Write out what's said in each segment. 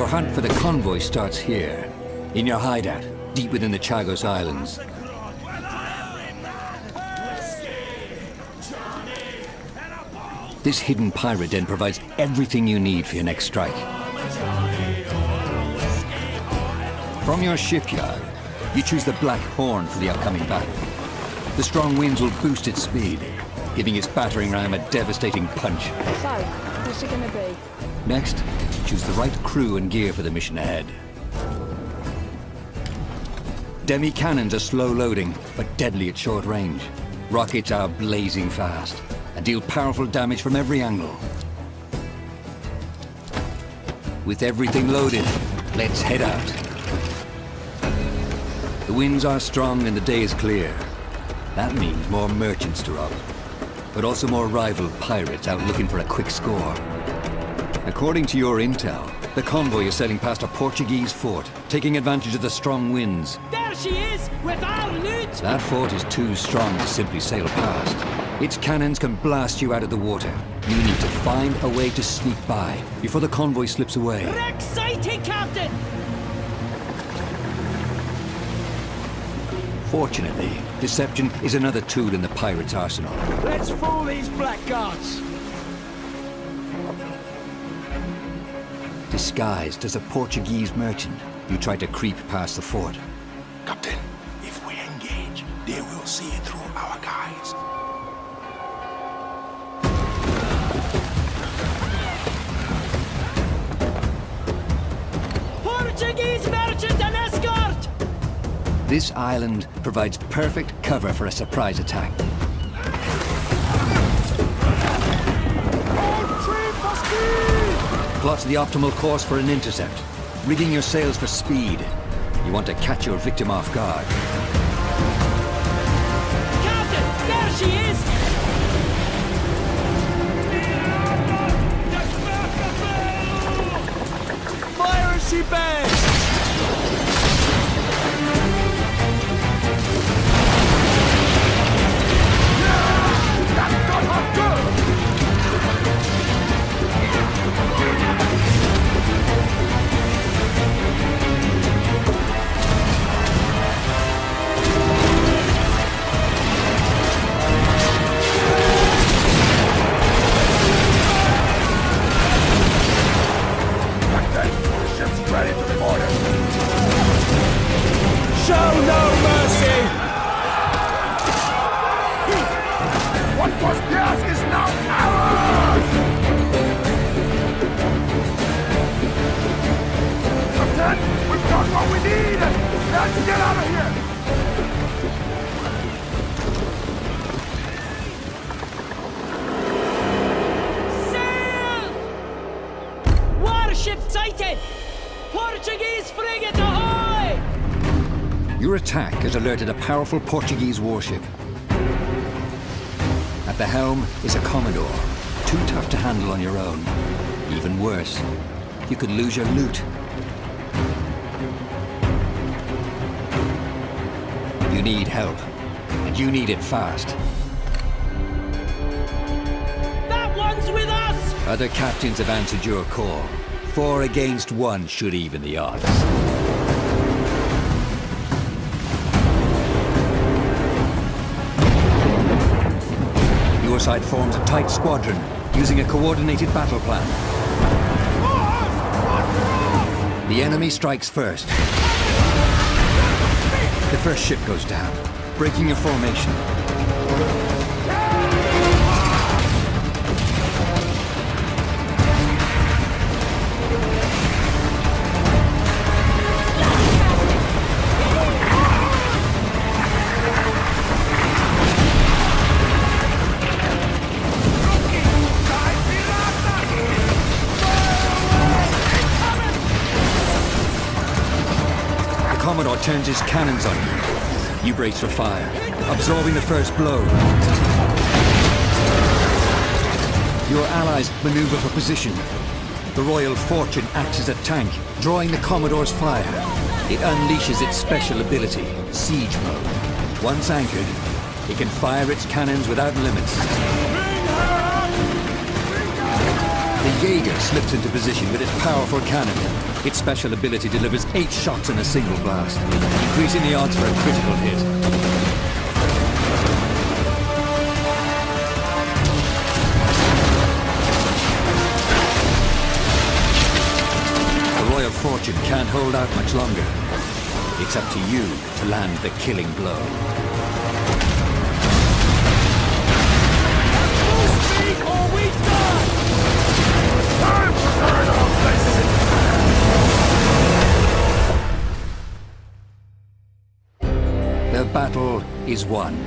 hunt for the convoy starts here, in your hideout, deep within the Chagos Islands. This hidden pirate den provides everything you need for your next strike. From your shipyard, you choose the Black Horn for the upcoming battle. The strong winds will boost its speed, giving its battering ram a devastating punch. So, what's it gonna be? Next, choose the right crew and gear for the mission ahead. Demi-cannons are slow-loading, but deadly at short range. Rockets are blazing fast and deal powerful damage from every angle. With everything loaded, let's head out. The winds are strong and the day is clear. That means more merchants to rob, but also more rival pirates out looking for a quick score. According to your intel, the convoy is sailing past a Portuguese fort, taking advantage of the strong winds. There she is, with our loot! That fort is too strong to simply sail past. Its cannons can blast you out of the water. You need to find a way to sneak by before the convoy slips away. Exciting, Captain! Fortunately, deception is another tool in the pirates' arsenal. Let's fool these blackguards! Disguised as a Portuguese merchant, you try to creep past the fort. Captain, if we engage, they will see through our guys. Portuguese merchant and escort! This island provides perfect cover for a surprise attack. Plot the optimal course for an intercept, rigging your sails for speed. You want to catch your victim off guard. Captain, there she is! Fire as she bangs! Portuguese frigate ahoy! Your attack has alerted a powerful Portuguese warship. At the helm is a Commodore, too tough to handle on your own. Even worse, you could lose your loot. You need help, and you need it fast. That one's with us! Other captains have answered your call. 4 against 1 should even the odds. Your side forms a tight squadron, using a coordinated battle plan. The enemy strikes first. The first ship goes down, breaking your formation. Commodore turns his cannons on you. You brace for fire, absorbing the first blow. Your allies maneuver for position. The Royal Fortune acts as a tank, drawing the Commodore's fire. It unleashes its special ability, Siege Mode. Once anchored, it can fire its cannons without limits. The Jaeger slips into position with its powerful cannon. Its special ability delivers 8 shots in a single blast, increasing the odds for a critical hit. The Royal Fortune can't hold out much longer. It's up to you to land the killing blow. Or we die! Time to burn off The battle is won.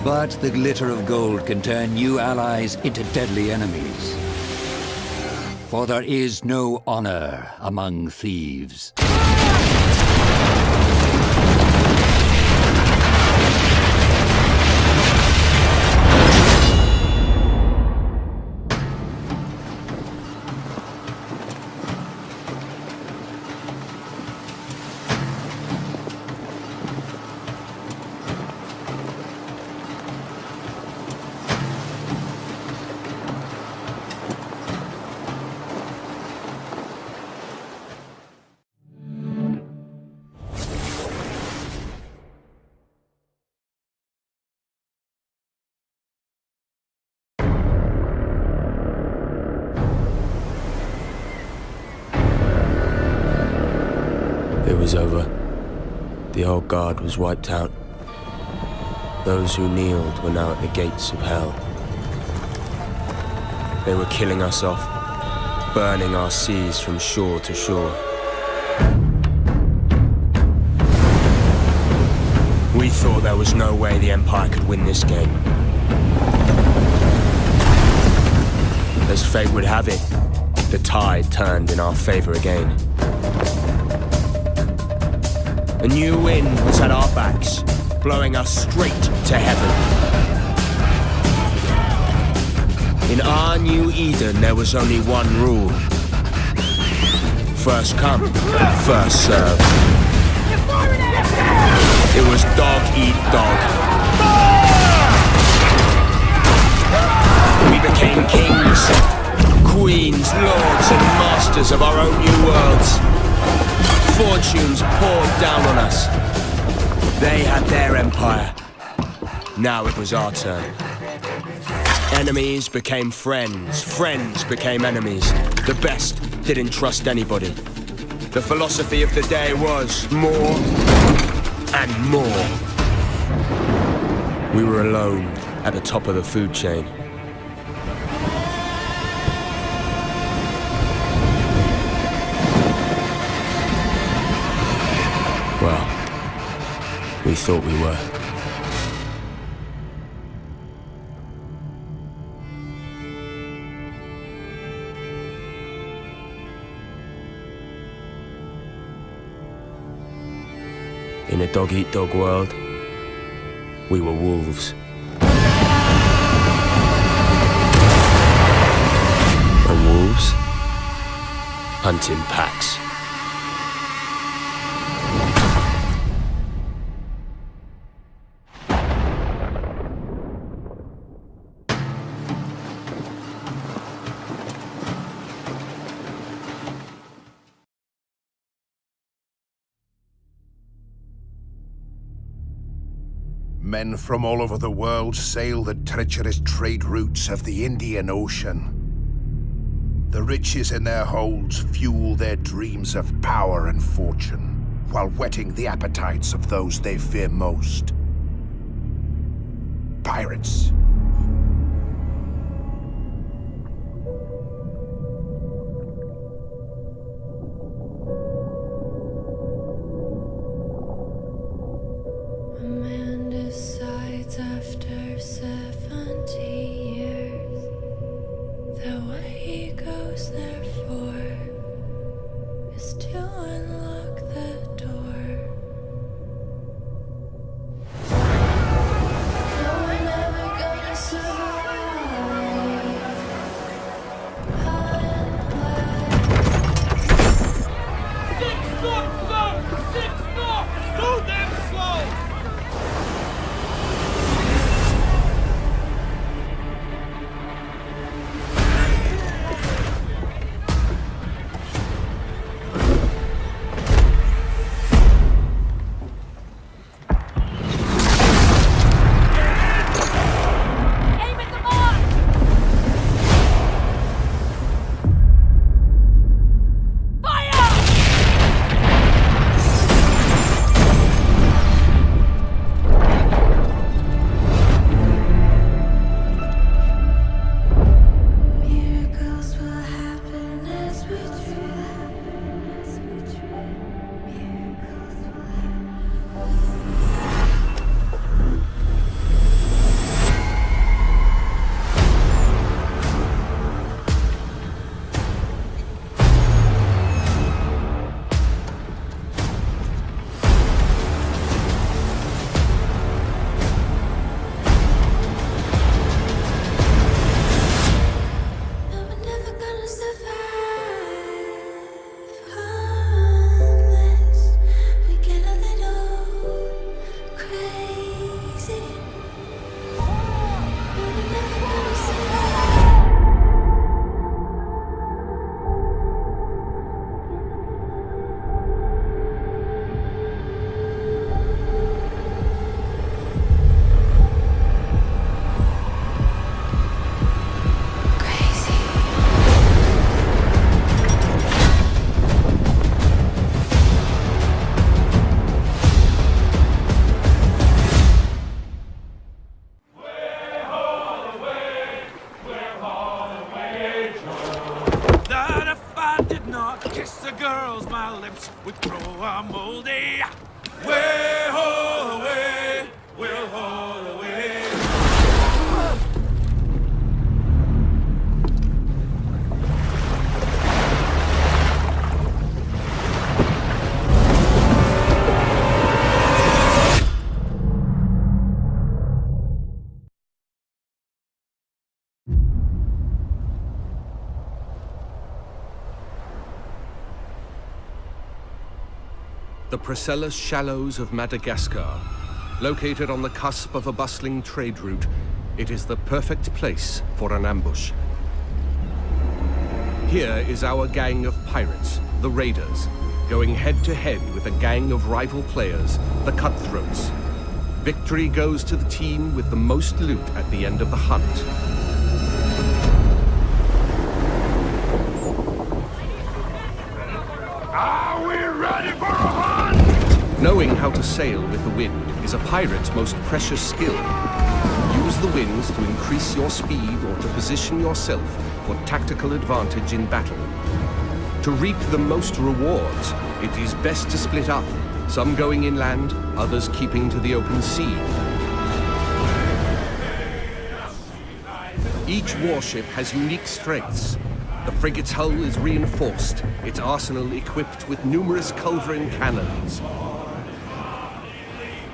But the glitter of gold can turn new allies into deadly enemies. For there is no honor among thieves. It was over. The old guard was wiped out. Those who kneeled were now at the gates of hell. They were killing us off, burning our seas from shore to shore. We thought there was no way the Empire could win this game. As fate would have it, the tide turned in our favor again. A new wind was at our backs, blowing us straight to heaven. In our new Eden, there was only one rule. First come, first serve. It was dog eat dog. We became kings, queens, lords, and masters of our own new worlds. Fortunes poured down on us. They had their empire. Now it was our turn. Enemies became friends. Friends became enemies. The best didn't trust anybody. The philosophy of the day was more and more. We were alone at the top of the food chain. Well, we thought we were. In a dog-eat-dog world, we were wolves. And wolves hunt in packs. Men from all over the world sail the treacherous trade routes of the Indian Ocean. The riches in their holds fuel their dreams of power and fortune, while whetting the appetites of those they fear most. Pirates. After 70 years, the way he goes therefore is to unlock the door. No, we're never gonna close my lips, we throw a moldy. Way ho away, we'll haul away. The Priscilla Shallows of Madagascar. Located on the cusp of a bustling trade route, it is the perfect place for an ambush. Here is our gang of pirates, the Raiders, going head-to-head with a gang of rival players, the Cutthroats. Victory goes to the team with the most loot at the end of the hunt. Are we ready for a hunt? Knowing how to sail with the wind is a pirate's most precious skill. Use the winds to increase your speed or to position yourself for tactical advantage in battle. To reap the most rewards, it is best to split up, some going inland, others keeping to the open sea. Each warship has unique strengths. The frigate's hull is reinforced, its arsenal equipped with numerous culverin cannons.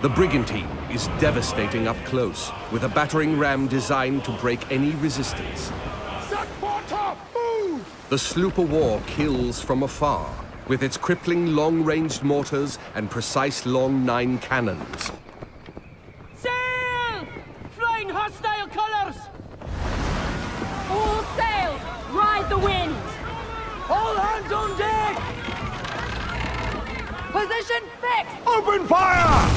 The brigantine is devastating up close, with a battering ram designed to break any resistance. Set for top, move! The sloop of war kills from afar, with its crippling long-ranged mortars and precise long 9 cannons. Sail! Flying hostile colors! All sail! Ride the wind! All hands on deck! Position fixed! Open fire!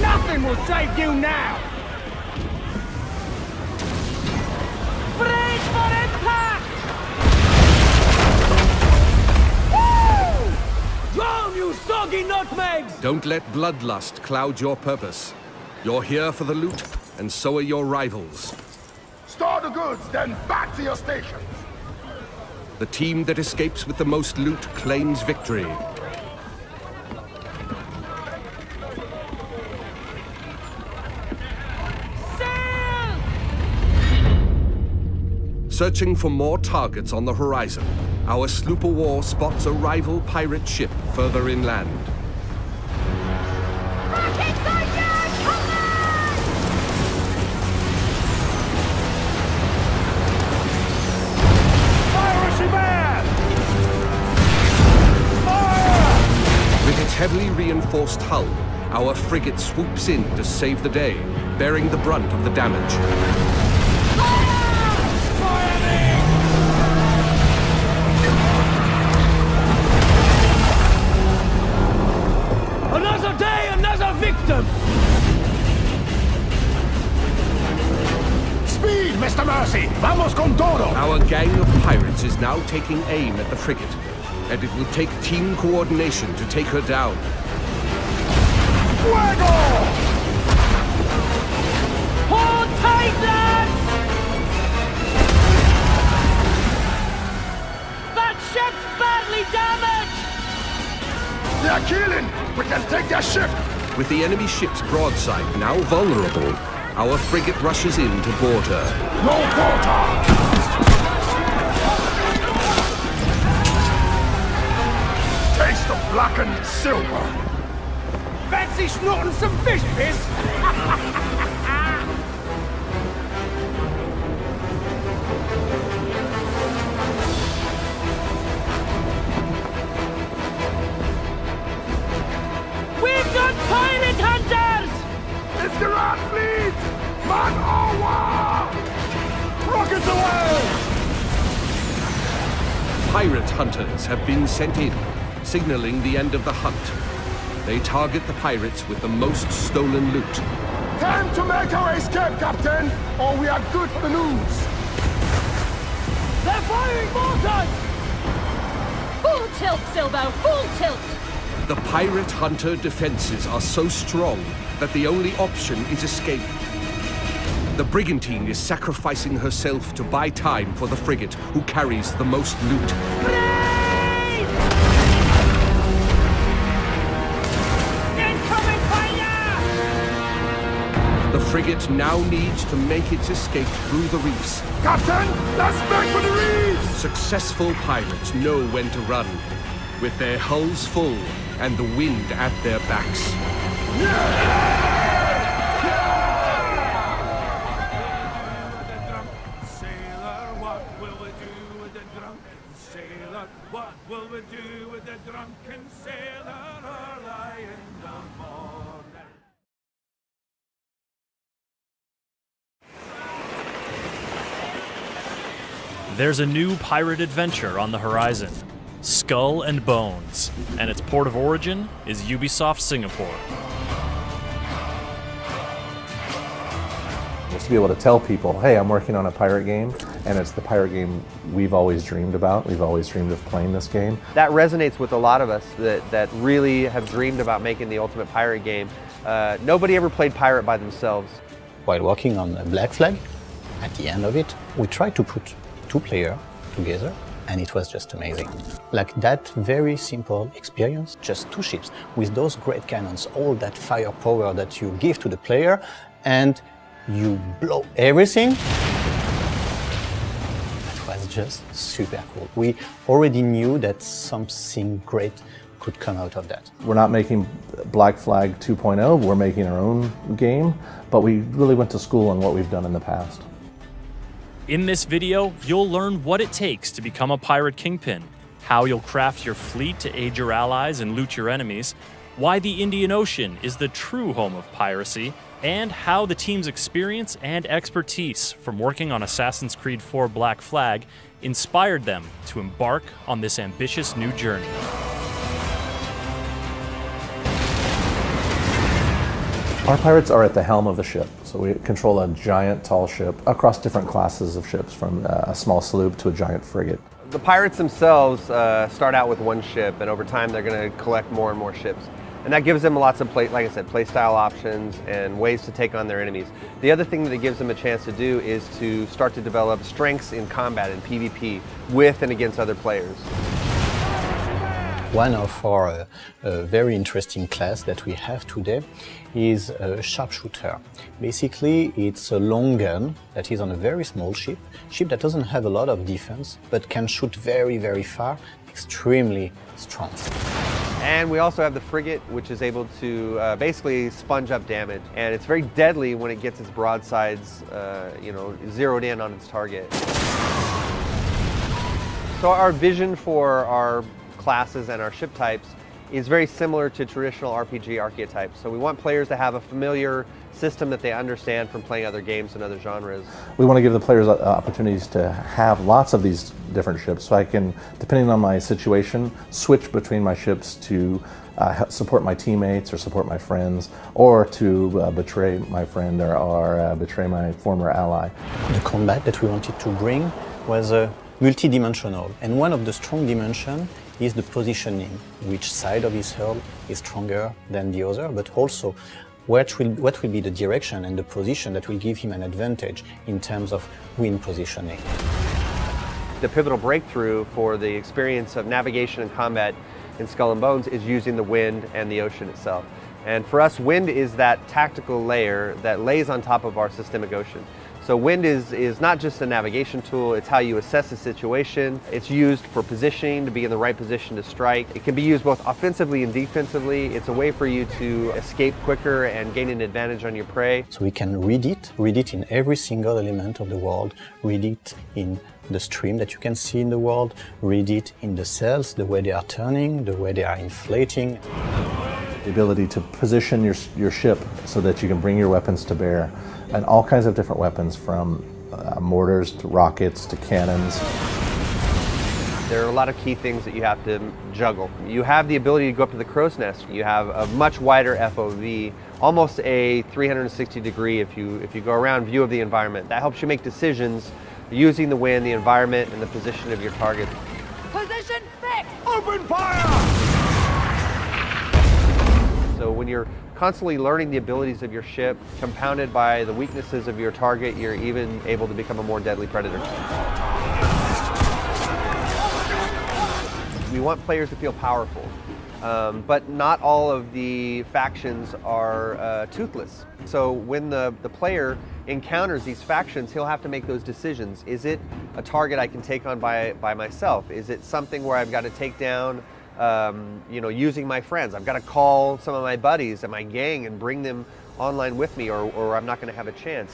Nothing will save you now! Brace for impact! Woo! Drown, you soggy nutmegs! Don't let bloodlust cloud your purpose. You're here for the loot, and so are your rivals. Store the goods, then back to your stations. The team that escapes with the most loot claims victory. Sail! Searching for more targets on the horizon, our sloop of war spots a rival pirate ship further inland. With its heavily reinforced hull, our frigate swoops in to save the day, bearing the brunt of the damage. Another day, another victim! Speed, Mr. Mercy! Vamos con todo! Our gang of pirates is now taking aim at the frigate, and it will take team coordination to take her down. Fuego! Hold tight, lads! That ship's badly damaged! They're killing! We can take their ship! With the enemy ship's broadside now vulnerable, our frigate rushes in to board her. No quarter! Taste of blackened silver! Fancy snorting some fish piss? We've got pirate hunters! It's the rat fleet! Man over! Rockets away! Pirate hunters have been sent in, signaling the end of the hunt. They target the pirates with the most stolen loot. Time to make our escape, Captain, or we are good for the news! They're firing mortars! Full tilt, Silvo! Full tilt! The pirate hunter defenses are so strong that the only option is escape. The brigantine is sacrificing herself to buy time for the frigate, who carries the most loot. The frigate now needs to make its escape through the reefs. Captain, let's make for the reefs! Successful pirates know when to run, with their hulls full and the wind at their backs. Sailor, what will we do with the drunken sailor? What will we do with the drunken sailor early in the morning? There's a new pirate adventure on the horizon, Skull and Bones, and its port of origin is Ubisoft Singapore. Just to be able to tell people, hey, I'm working on a pirate game, and it's the pirate game we've always dreamed about. We've always dreamed of playing this game. That resonates with a lot of us that really have dreamed about making the ultimate pirate game. Nobody ever played pirate by themselves. While working on Black Flag, at the end of it, we tried to put two players together, and it was just amazing. Like that very simple experience, just two ships with those great cannons, all that firepower that you give to the player, and you blow everything. That was just super cool. We already knew that something great could come out of that. We're not making Black Flag 2.0, we're making our own game, but we really went to school on what we've done in the past. In this video, you'll learn what it takes to become a pirate kingpin, how you'll craft your fleet to aid your allies and loot your enemies, why the Indian Ocean is the true home of piracy, and how the team's experience and expertise from working on Assassin's Creed 4 Black Flag inspired them to embark on this ambitious new journey. Our pirates are at the helm of the ship, so we control a giant tall ship across different classes of ships, from a small sloop to a giant frigate. The pirates themselves start out with one ship, and over time they're going to collect more and more ships. And that gives them lots of, like I said, play style options and ways to take on their enemies. The other thing that it gives them a chance to do is to start to develop strengths in combat and PvP with and against other players. One of our very interesting class that we have today is a sharpshooter. Basically, it's a long gun that is on a very small ship that doesn't have a lot of defense, but can shoot very, very far, extremely strong. And we also have the frigate, which is able to basically sponge up damage. And it's very deadly when it gets its broadsides, zeroed in on its target. So our vision for our classes and our ship types is very similar to traditional RPG archetypes. So we want players to have a familiar system that they understand from playing other games and other genres. We want to give the players opportunities to have lots of these different ships, so I can, depending on my situation, switch between my ships to support my teammates or support my friends, or to betray my friend or betray my former ally. The combat that we wanted to bring was multi-dimensional, and one of the strong dimensions is the positioning. Which side of his hull is stronger than the other, but also what will be the direction and the position that will give him an advantage in terms of wind positioning. The pivotal breakthrough for the experience of navigation and combat in Skull and Bones is using the wind and the ocean itself. And for us, wind is that tactical layer that lays on top of our systemic ocean. So wind is not just a navigation tool, it's how you assess a situation. It's used for positioning, to be in the right position to strike. It can be used both offensively and defensively. It's a way for you to escape quicker and gain an advantage on your prey. So we can read it in every single element of the world, read it in the stream that you can see in the world, read it in the sails, the way they are turning, the way they are inflating. The ability to position your ship so that you can bring your weapons to bear, and all kinds of different weapons, from mortars to rockets to cannons. There are a lot of key things that you have to juggle. You have the ability to go up to the crow's nest. You have a much wider FOV, almost a 360 degree if you go around view of the environment. That helps you make decisions using the wind, the environment, and the position of your target. Position fixed! Open fire! So when you're constantly learning the abilities of your ship, compounded by the weaknesses of your target, you're even able to become a more deadly predator. We want players to feel powerful. But not all of the factions are toothless. So when the player encounters these factions, he'll have to make those decisions. Is it a target I can take on by myself? Is it something where I've got to take down, using my friends? I've got to call some of my buddies and my gang and bring them online with me, or I'm not going to have a chance.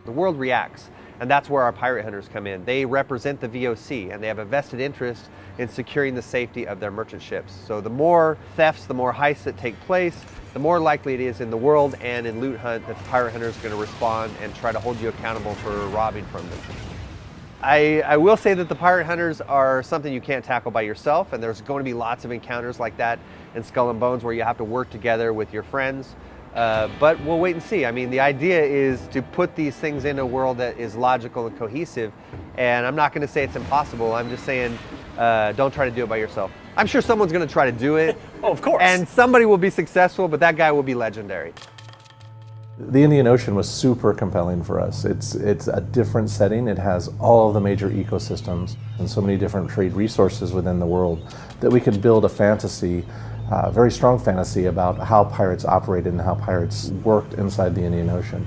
The world reacts, and that's where our pirate hunters come in. They represent the VOC, and they have a vested interest in securing the safety of their merchant ships. So the more thefts, the more heists that take place, the more likely it is in the world and in Loot Hunt that the pirate hunter is going to respond and try to hold you accountable for robbing from them. I will say that the pirate hunters are something you can't tackle by yourself, and there's going to be lots of encounters like that in Skull and Bones where you have to work together with your friends. But we'll wait and see. I mean, the idea is to put these things in a world that is logical and cohesive, and I'm not going to say it's impossible. I'm just saying don't try to do it by yourself. I'm sure someone's going to try to do it. Oh, of course. And somebody will be successful, but that guy will be legendary. The Indian Ocean was super compelling for us. It's a different setting. It has all of the major ecosystems and so many different trade resources within the world that we could build a fantasy, very strong fantasy about how pirates operated and how pirates worked inside the Indian Ocean.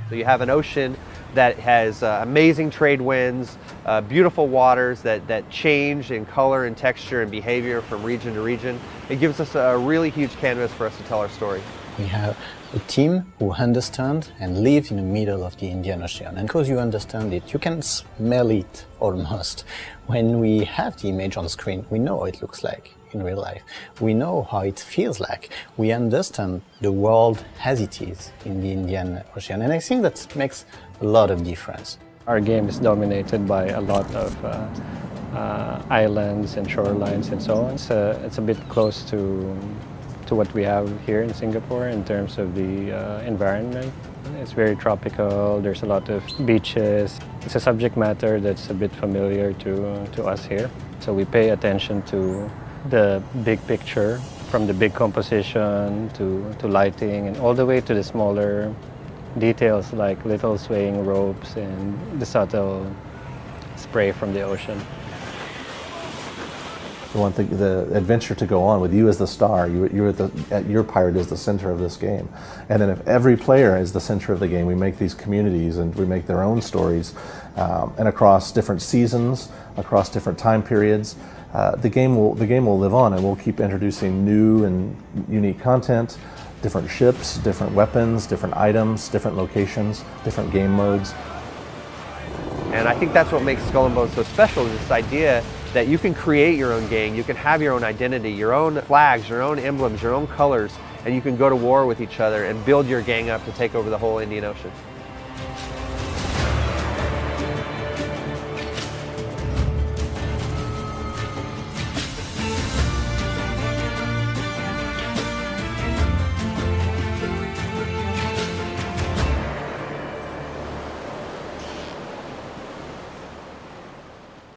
So you have an ocean that has amazing trade winds, beautiful waters that change in color and texture and behavior from region to region. It gives us a really huge canvas for us to tell our story. We have a team who understand and live in the middle of the Indian Ocean. And because you understand it, you can smell it almost. When we have the image on screen, we know what it looks like in real life. We know how it feels like. We understand the world as it is in the Indian Ocean. And I think that makes a lot of difference. Our game is dominated by a lot of islands and shorelines and so on. It's a bit close to what we have here in Singapore in terms of the environment. It's very tropical, there's a lot of beaches. It's a subject matter that's a bit familiar to us here. So we pay attention to the big picture, from the big composition to lighting, and all the way to the smaller details like little swaying ropes and the subtle spray from the ocean. The one thing, the adventure to go on with you as the star, your pirate is the center of this game. And then if every player is the center of the game, we make these communities and we make their own stories, and across different seasons, across different time periods, the game will live on, and we'll keep introducing new and unique content, different ships, different weapons, different items, different locations, different game modes. And I think that's what makes Skull and Bones so special, is this idea that you can create your own gang, you can have your own identity, your own flags, your own emblems, your own colors, and you can go to war with each other and build your gang up to take over the whole Indian Ocean.